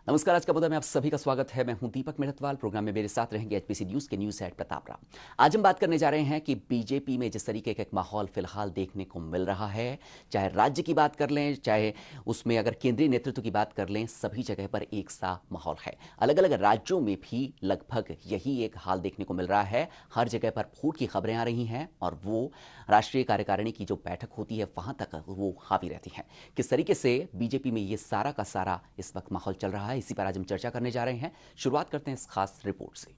नमस्कार। आज का मुद्दा में आप सभी का स्वागत है। मैं हूं दीपक मेहतवाल। प्रोग्राम में मेरे साथ रहेंगे एचपीसी न्यूज के न्यूज हेड प्रताप राव। आज हम बात करने जा रहे हैं कि बीजेपी में जिस तरीके का एक माहौल फिलहाल देखने को मिल रहा है, चाहे राज्य की बात कर लें, चाहे उसमें अगर केंद्रीय नेतृत्व की बात कर लें, सभी जगह पर एक सा माहौल है। अलग अलग राज्यों में भी लगभग यही एक हाल देखने को मिल रहा है। हर जगह पर फूट की खबरें आ रही हैं और वो राष्ट्रीय कार्यकारिणी की जो बैठक होती है वहां तक वो हावी रहती हैं। किस तरीके से बीजेपी में ये सारा का सारा इस वक्त माहौल चल रहा है, इसी पर आज हम चर्चा करने जा रहे हैं। शुरुआत करते हैं इस खास रिपोर्ट से।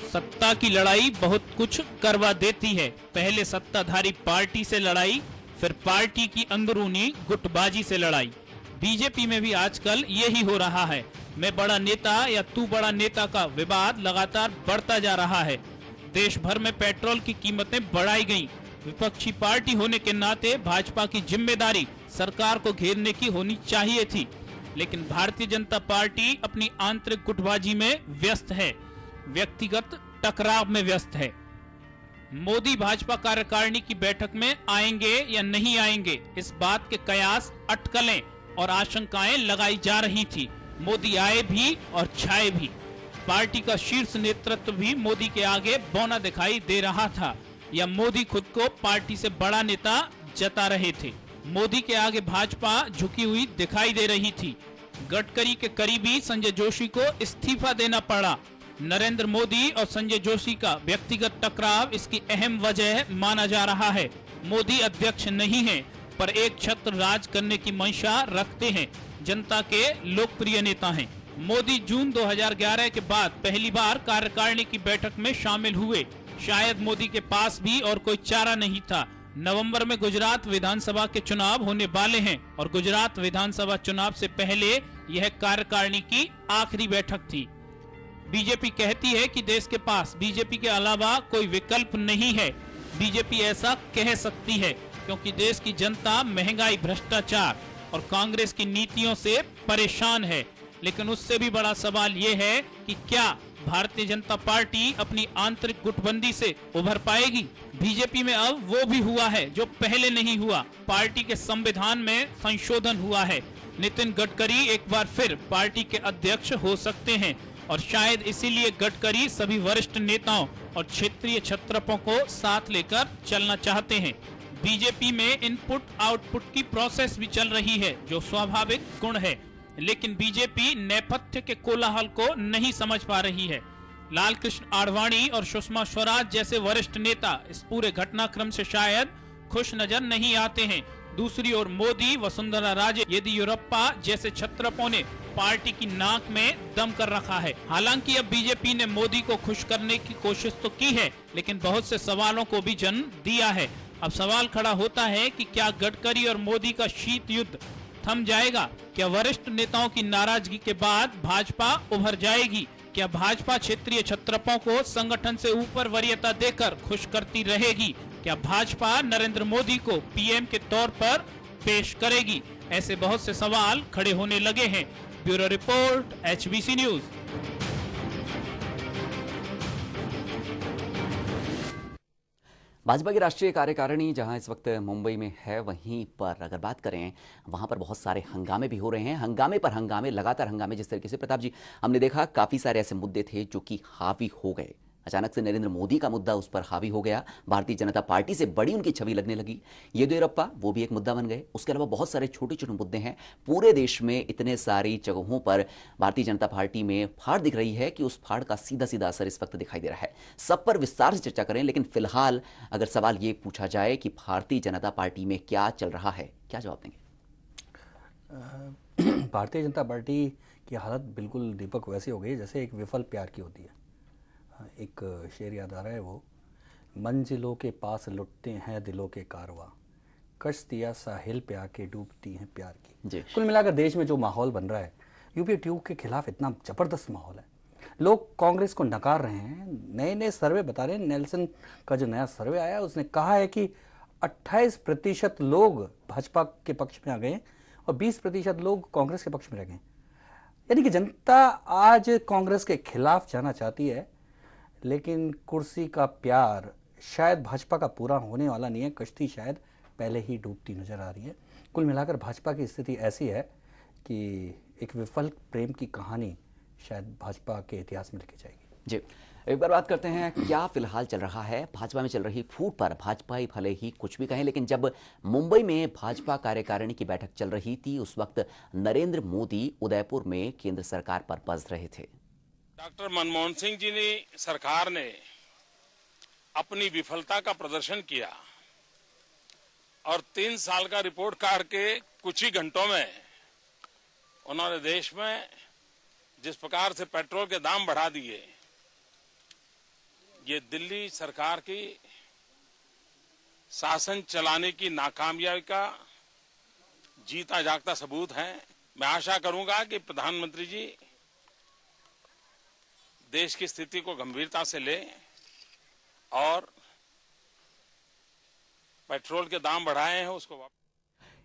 सत्ता की लड़ाई बहुत कुछ करवा देती है। पहले सत्ताधारी पार्टी से लड़ाई, फिर पार्टी की अंदरूनी गुटबाजी से लड़ाई। बीजेपी में भी आजकल यही हो रहा है। मैं बड़ा नेता या तू बड़ा नेता का विवाद लगातार बढ़ता जा रहा है। देश भर में पेट्रोल की कीमतें बढ़ाई गईं। विपक्षी पार्टी होने के नाते भाजपा की जिम्मेदारी सरकार को घेरने की होनी चाहिए थी, लेकिन भारतीय जनता पार्टी अपनी आंतरिक गुटबाजी में व्यस्त है, व्यक्तिगत टकराव में व्यस्त है। मोदी भाजपा कार्यकारिणी की बैठक में आएंगे या नहीं आएंगे, इस बात के कयास, अटकलें और आशंकाएं लगाई जा रही थी। मोदी आए भी और छाए भी। पार्टी का शीर्ष नेतृत्व भी मोदी के आगे बौना दिखाई दे रहा था, या मोदी खुद को पार्टी से बड़ा नेता जता रहे थे। मोदी के आगे भाजपा झुकी हुई दिखाई दे रही थी। गडकरी के करीबी संजय जोशी को इस्तीफा देना पड़ा। नरेंद्र मोदी और संजय जोशी का व्यक्तिगत टकराव इसकी अहम वजह माना जा रहा है। मोदी अध्यक्ष नहीं है, पर एक छत्र राज करने की मंशा रखते हैं। जनता के लोकप्रिय नेता हैं। मोदी जून 2011 के बाद पहली बार कार्यकारिणी की बैठक में शामिल हुए। शायद मोदी के पास भी और कोई चारा नहीं था। नवंबर में गुजरात विधानसभा के चुनाव होने वाले हैं और गुजरात विधानसभा चुनाव से पहले यह कार्यकारिणी की आखिरी बैठक थी। बीजेपी कहती है कि देश के पास बीजेपी के अलावा कोई विकल्प नहीं है। बीजेपी ऐसा कह सकती है क्योंकि देश की जनता महंगाई, भ्रष्टाचार और कांग्रेस की नीतियों से परेशान है। लेकिन उससे भी बड़ा सवाल ये है कि क्या भारतीय जनता पार्टी अपनी आंतरिक गुटबंदी से उभर पाएगी? बीजेपी में अब वो भी हुआ है जो पहले नहीं हुआ। पार्टी के संविधान में संशोधन हुआ है। नितिन गडकरी एक बार फिर पार्टी के अध्यक्ष हो सकते हैं और शायद इसीलिए गडकरी सभी वरिष्ठ नेताओं और क्षेत्रीय छत्रपों को साथ लेकर चलना चाहते हैं। बीजेपी में इनपुट आउटपुट की प्रोसेस भी चल रही है, जो स्वाभाविक गुण है, लेकिन बीजेपी नेपथ्य के कोलाहल को नहीं समझ पा रही है। लालकृष्ण आडवाणी और सुषमा स्वराज जैसे वरिष्ठ नेता इस पूरे घटनाक्रम से शायद खुश नजर नहीं आते हैं। दूसरी ओर मोदी, वसुंधरा राजे, येदियुरप्पा जैसे छत्रपों ने पार्टी की नाक में दम कर रखा है। हालांकि अब बीजेपी ने मोदी को खुश करने की कोशिश तो की है, लेकिन बहुत से सवालों को भी जन्म दिया है। अब सवाल खड़ा होता है कि क्या गडकरी और मोदी का शीत युद्ध थम जाएगा? क्या वरिष्ठ नेताओं की नाराजगी के बाद भाजपा उभर जाएगी? क्या भाजपा क्षेत्रीय छत्रपों को संगठन से ऊपर वरीयता देकर खुश करती रहेगी? क्या भाजपा नरेंद्र मोदी को पीएम के तौर पर पेश करेगी? ऐसे बहुत से सवाल खड़े होने लगे हैं। Bureau report, HBC news. Bhajpa की राष्ट्रीय कार्यकारिणी जहां इस वक्त मुंबई में है, वहीं पर अगर बात करें वहां पर बहुत सारे हंगामे भी हो रहे हैं। हंगामे पर हंगामे, लगातार हंगामे। जिस तरीके से प्रताप जी हमने देखा, काफी सारे ऐसे मुद्दे थे जो कि हावी हो गए। अचानक से नरेंद्र मोदी का मुद्दा उस पर हावी हो गया। भारतीय जनता पार्टी से बड़ी उनकी छवि लगने लगी। येदियुरप्पा वो भी एक मुद्दा बन गए। उसके अलावा बहुत सारे छोटे छोटे मुद्दे हैं। पूरे देश में इतने सारी जगहों पर भारतीय जनता पार्टी में फाड़ दिख रही है कि उस फाड़ का सीधा सीधा असर इस वक्त दिखाई दे रहा है। सब पर विस्तार से चर्चा करें, लेकिन फिलहाल अगर सवाल ये पूछा जाए कि भारतीय जनता पार्टी में क्या चल रहा है, क्या जवाब देंगे? भारतीय जनता पार्टी की हालत बिल्कुल दीपक वैसी हो गई जैसे एक विफल प्यार की होती है। एक शेर याद आ रहा है, वो मंजिलों के पास लुटते हैं दिलों के कारवां, कश्तियाँ साहिल पे आके डूबती हैं प्यार की। कुल मिलाकर देश में जो माहौल बन रहा है, यूपी ट्यूब के खिलाफ इतना जबरदस्त माहौल है। लोग कांग्रेस को नकार रहे हैं। नए नए सर्वे बता रहे हैं। नेल्सन का जो नया सर्वे आया उसने कहा है कि 28% लोग भाजपा के पक्ष में आ गए और 20% लोग कांग्रेस के पक्ष में रह गए। यानी कि जनता आज कांग्रेस के खिलाफ जाना चाहती है, लेकिन कुर्सी का प्यार शायद भाजपा का पूरा होने वाला नहीं है। कश्ती शायद पहले ही डूबती नजर आ रही है। कुल मिलाकर भाजपा की स्थिति ऐसी है कि एक विफल प्रेम की कहानी शायद भाजपा के इतिहास में लिखी जाएगी। जी, एक बार बात करते हैं क्या फिलहाल चल रहा है भाजपा में चल रही फूट पर। भाजपा ही भले ही कुछ भी कहें, लेकिन जब मुंबई में भाजपा कार्यकारिणी की बैठक चल रही थी उस वक्त नरेंद्र मोदी उदयपुर में केंद्र सरकार पर बरस रहे थे। डॉक्टर मनमोहन सिंह जी ने सरकार ने अपनी विफलता का प्रदर्शन किया और 3 साल का रिपोर्ट कार्ड के कुछ ही घंटों में उन्होंने देश में जिस प्रकार से पेट्रोल के दाम बढ़ा दिए, ये दिल्ली सरकार की शासन चलाने की नाकामयाबी का जीता जागता सबूत है। मैं आशा करूंगा कि प्रधानमंत्री जी देश की स्थिति को गंभीरता से ले और पेट्रोल के दाम बढ़ाए हैं उसको।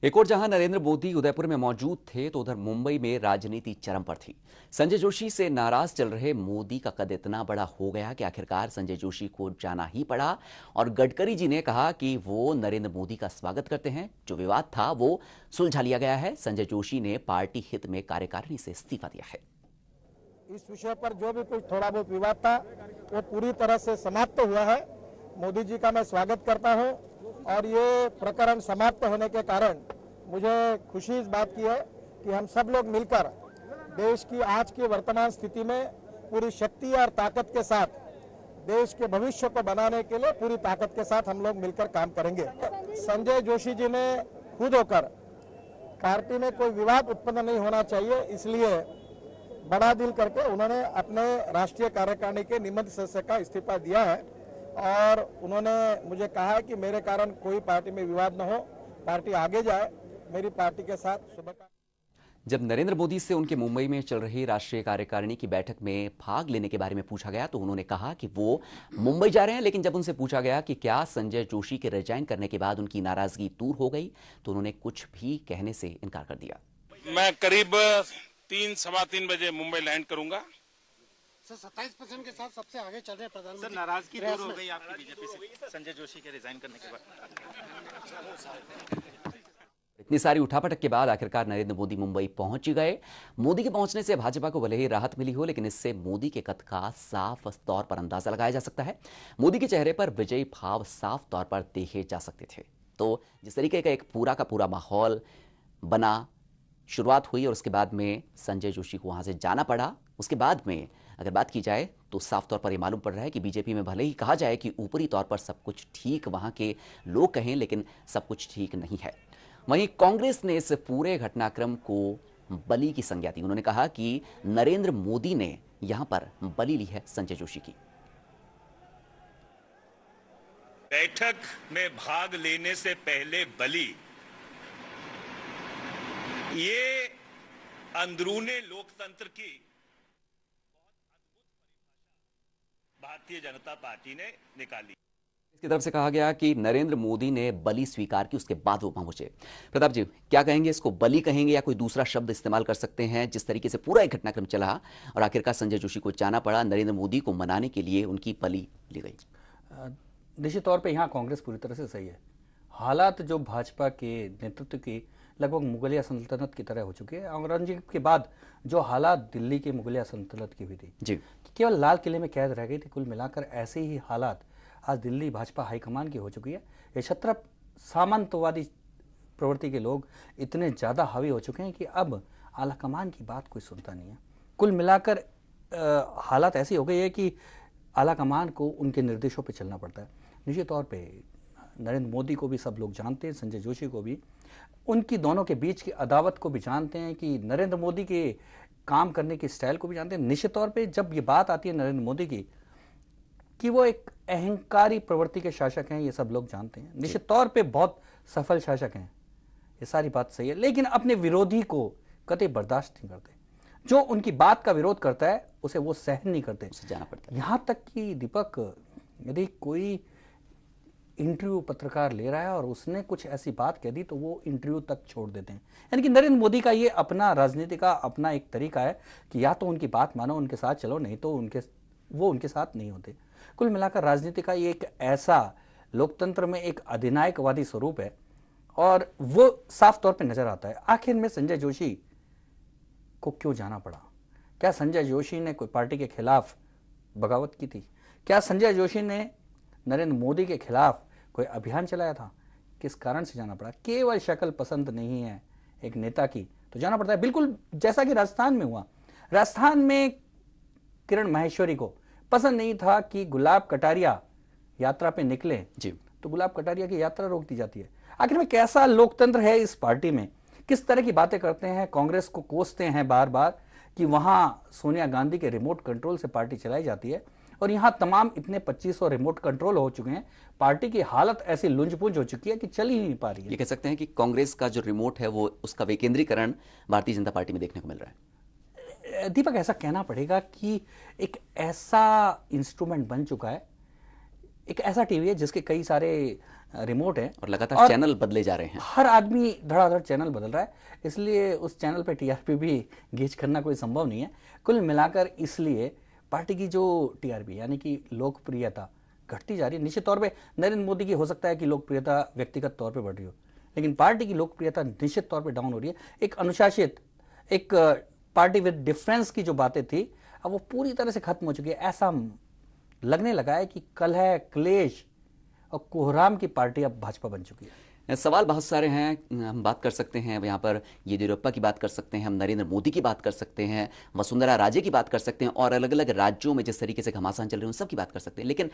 एक और जहां नरेंद्र मोदी उदयपुर में मौजूद थे तो उधर मुंबई में राजनीति चरम पर थी। संजय जोशी से नाराज चल रहे मोदी का कद इतना बड़ा हो गया कि आखिरकार संजय जोशी को जाना ही पड़ा और गडकरी जी ने कहा कि वो नरेंद्र मोदी का स्वागत करते हैं। जो विवाद था वो सुलझा लिया गया है। संजय जोशी ने पार्टी हित में कार्यकारिणी से इस्तीफा दिया है। इस विषय पर जो भी कुछ थोड़ा बहुत विवाद था वो पूरी तरह से समाप्त हुआ है। मोदी जी का मैं स्वागत करता हूं और ये प्रकरण समाप्त होने के कारण मुझे खुशी इस बात की है कि हम सब लोग मिलकर देश की आज की वर्तमान स्थिति में पूरी शक्ति और ताकत के साथ देश के भविष्य को बनाने के लिए पूरी ताकत के साथ हम लोग मिलकर काम करेंगे। संजय जोशी जी ने खुद होकर पार्टी में कोई विवाद उत्पन्न नहीं होना चाहिए, इसलिए बड़ा दिल करके उन्होंने अपने राष्ट्रीय कार्यकारिणी के नियमित सदस्य का इस्तीफा दिया है और उन्होंने मुझे कहा है कि मेरे कारण कोई पार्टी में विवाद न हो, पार्टी आगे जाए। मेरी पार्टी के साथ शुभकामनाएं। जब नरेंद्र मोदी से उनके मुंबई में चल रही राष्ट्रीय कार्यकारिणी की बैठक में भाग लेने के बारे में पूछा गया तो उन्होंने कहा कि वो मुंबई जा रहे हैं, लेकिन जब उनसे पूछा गया कि क्या संजय जोशी के रिजाइन करने के बाद उनकी नाराजगी दूर हो गई तो उन्होंने कुछ भी कहने से इनकार कर दिया। मैं करीब 3-3:15 बजे मुंबई लैंड करूंगा। सर 27% के साथ सबसे आगे चल रहे हैं प्रधानमंत्री। सर नाराजगी दूर हो गई आपकी बीजेपी से संजय जोशी के रिजाइन करने के बाद? इतनी सारी उठापटक के बाद आखिरकार नरेंद्र मोदी मुंबई पहुंच ही गए। मोदी के पहुंचने से भाजपा को भले ही राहत मिली हो, लेकिन इससे मोदी के कद का साफ तौर पर अंदाजा लगाया जा सकता है। मोदी के चेहरे पर विजयी भाव साफ तौर पर देखे जा सकते थे। तो जिस तरीके का एक पूरा का पूरा माहौल बना, शुरुआत हुई और उसके बाद में संजय जोशी को वहां से जाना पड़ा। उसके बाद में अगर बात की जाए तो साफ तौर पर यह मालूम पड़ रहा है कि बीजेपी में भले ही कहा जाए कि ऊपरी तौर पर सब कुछ ठीक, वहां के लोग कहें, लेकिन सब कुछ ठीक नहीं है। वहीं कांग्रेस ने इस पूरे घटनाक्रम को बलि की संज्ञा दी। उन्होंने कहा कि नरेंद्र मोदी ने यहां पर बलि ली है संजय जोशी की। बैठक में भाग लेने से पहले बलि, ये अंदरूनी लोकतंत्र की भारतीय जनता पार्टी ने निकाली। इसकी तरफ से कहा गया कि नरेंद्र मोदी ने बलि स्वीकार की, उसके बाद वो पहुंचे। प्रताप जी, क्या कहेंगे? इसको बलि कहेंगे या कोई दूसरा शब्द इस्तेमाल कर सकते हैं? जिस तरीके से पूरा एक घटनाक्रम चला और आखिरकार संजय जोशी को जाना पड़ा, नरेंद्र मोदी को मनाने के लिए उनकी बलि ली गई। निश्चित तौर पे यहाँ कांग्रेस पूरी तरह से सही है। हालात जो भाजपा के नेतृत्व की लगभग मुगलिया सल्तनत की तरह हो चुकी है। औरंगजेब के बाद जो हालात दिल्ली के मुगलिया सल्तनत की हुई थी जी, केवल लाल किले में कैद रह गई थी। कुल मिलाकर ऐसे ही हालात आज दिल्ली भाजपा हाईकमान की हो चुकी है। ये क्षत्रप सामंतवादी प्रवृत्ति के लोग इतने ज़्यादा हावी हो चुके हैं कि अब आला कमान की बात कोई सुनता नहीं है। कुल मिलाकर हालात ऐसी हो गई है कि आला कमान को उनके निर्देशों पर चलना पड़ता है। निश्चित तौर पे नरेंद्र मोदी को भी सब लोग जानते हैं, संजय जोशी को भी, उनकी दोनों के बीच की अदावत को भी जानते हैं, कि नरेंद्र मोदी के काम करने की स्टाइल को भी जानते हैं। निश्चित तौर पे जब ये बात आती है नरेंद्र मोदी की कि वो एक अहंकारी प्रवृत्ति के शासक हैं, ये सब लोग जानते हैं। निश्चित तौर पे बहुत सफल शासक हैं, ये सारी बात सही है, लेकिन अपने विरोधी को कतई बर्दाश्त नहीं करते। जो उनकी बात का विरोध करता है उसे वो सहन नहीं करते, उसे जाना पड़ता है। यहाँ तक कि दीपक, यदि कोई इंटरव्यू पत्रकार ले रहा है और उसने कुछ ऐसी बात कह दी तो वो इंटरव्यू तक छोड़ देते हैं। यानी कि नरेंद्र मोदी का ये अपना राजनीति का अपना एक तरीका है कि या तो उनकी बात मानो, उनके साथ चलो, नहीं तो उनके साथ नहीं होते। कुल मिलाकर राजनीति का ये एक ऐसा लोकतंत्र में एक अधिनायकवादी स्वरूप है और वो साफ तौर पे नजर आता है। आखिर में संजय जोशी को क्यों जाना पड़ा? क्या संजय जोशी ने कोई पार्टी के खिलाफ बगावत की थी? क्या संजय जोशी ने नरेंद्र मोदी के खिलाफ कोई अभियान चलाया था? किस कारण से जाना पड़ा? केवल शक्ल पसंद नहीं है एक नेता की तो जाना पड़ता है। बिल्कुल जैसा कि राजस्थान में हुआ। राजस्थान में किरण माहेश्वरी को पसंद नहीं था कि गुलाब कटारिया यात्रा पे निकले जी, तो गुलाब कटारिया की यात्रा रोक दी जाती है। आखिर में कैसा लोकतंत्र है इस पार्टी में? किस तरह की बातें करते हैं, कांग्रेस को कोसते हैं बार बार कि वहां सोनिया गांधी के रिमोट कंट्रोल से पार्टी चलाई जाती है और यहां तमाम इतने 2500 रिमोट कंट्रोल हो चुके हैं। पार्टी की हालत ऐसी लुंज-पुंज हो चुकी है कि चल ही नहीं पा रही है। ये कह सकते हैं कि कांग्रेस का जो रिमोट है वो उसका विकेंद्रीकरण भारतीय जनता पार्टी में देखने को मिल रहा है। दीपक, ऐसा कहना पड़ेगा कि एक ऐसा इंस्ट्रूमेंट बन चुका है, एक ऐसा टीवी है जिसके कई सारे रिमोट हैं और लगातार चैनल बदले जा रहे हैं। हर आदमी धड़ाधड़ चैनल बदल रहा है, इसलिए उस चैनल पे टीआरपी भी गेज करना कोई संभव नहीं है। कुल मिलाकर इसलिए पार्टी की जो टीआरपी यानी कि लोकप्रियता घटती जा रही है। निश्चित तौर पे नरेंद्र मोदी की हो सकता है कि लोकप्रियता व्यक्तिगत तौर पे बढ़ रही हो, लेकिन पार्टी की लोकप्रियता निश्चित तौर पे डाउन हो रही है। एक अनुशासित, एक पार्टी विद डिफरेंस की जो बातें थी अब वो पूरी तरह से खत्म हो चुकी है। ऐसा लगने लगा है कि कलह, क्लेश और कोहराम की पार्टी अब भाजपा बन चुकी है। सवाल बहुत सारे हैं। हम बात कर सकते हैं यहाँ पर येदियुरप्पा की बात कर सकते हैं, हम नरेंद्र मोदी की बात कर सकते हैं, वसुंधरा राजे की बात कर सकते हैं और अलग अलग राज्यों में जिस तरीके से घमासान चल रहे हैं उन सब की बात कर सकते हैं। लेकिन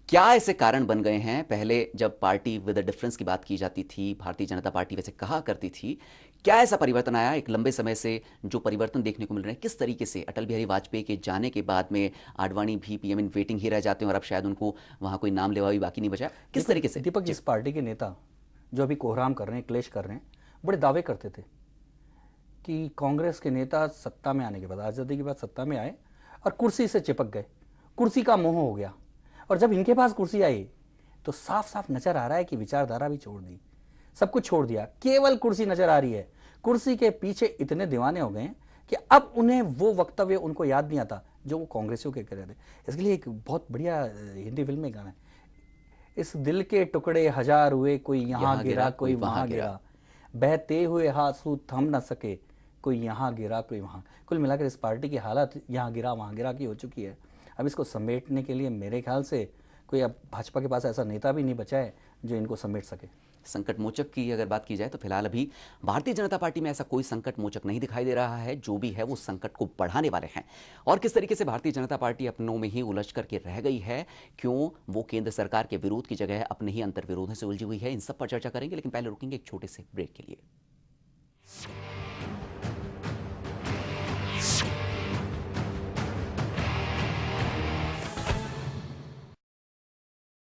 क्या ऐसे कारण बन गए हैं? पहले जब पार्टी विद अ डिफरेंस की बात की जाती थी, भारतीय जनता पार्टी वैसे कहा करती थी, क्या ऐसा परिवर्तन आया? एक लंबे समय से जो परिवर्तन देखने को मिल रहे हैं, किस तरीके से अटल बिहारी वाजपेयी के जाने के बाद में आडवाणी भी पीएम इन वेटिंग ही रह जाते हैं और अब शायद उनको वहां कोई नाम लेवा भी बाकी नहीं बचा। किस तरीके से दीपक, इस पार्टी के नेता जो अभी कोहराम कर रहे हैं, क्लेश कर रहे हैं, बड़े दावे करते थे कि कांग्रेस के नेता सत्ता में आने के बाद, आज़ादी के बाद सत्ता में आए और कुर्सी से चिपक गए, कुर्सी का मोह हो गया। और जब इनके पास कुर्सी आई तो साफ साफ नजर आ रहा है कि विचारधारा भी छोड़ दी, सब कुछ छोड़ दिया, केवल कुर्सी नजर आ रही है। कुर्सी के पीछे इतने दीवाने हो गए हैं कि अब उन्हें वो वक्तव्य उनको याद नहीं आता जो वो कांग्रेसियों के कह रहे थे। इसके लिए एक बहुत बढ़िया हिंदी फिल्म में गाना है, इस दिल के टुकड़े हजार हुए, कोई यहाँ गिरा कोई वहां गिरा, बहते हुए आंसू थम न सके, कोई यहाँ गिरा कोई वहां। कुल मिलाकर इस पार्टी की हालत यहाँ गिरा वहां गिरा की हो चुकी है। अब इसको समेटने के लिए मेरे ख्याल से कोई अब भाजपा के पास ऐसा नेता भी नहीं बचा है जो इनको समेट सके। संकट मोचक की अगर बात की जाए तो फिलहाल अभी भारतीय जनता पार्टी में ऐसा कोई संकट मोचक नहीं दिखाई दे रहा है। जो भी है वो संकट को बढ़ाने वाले हैं। और किस तरीके से भारतीय जनता पार्टी अपनों में ही उलझ करके रह गई है, क्यों वो केंद्र सरकार के विरोध की जगह अपने ही अंतर विरोधों से उलझी हुई है, इन सब पर चर्चा करेंगे। लेकिन पहले रुकेंगे एक छोटे से ब्रेक के लिए।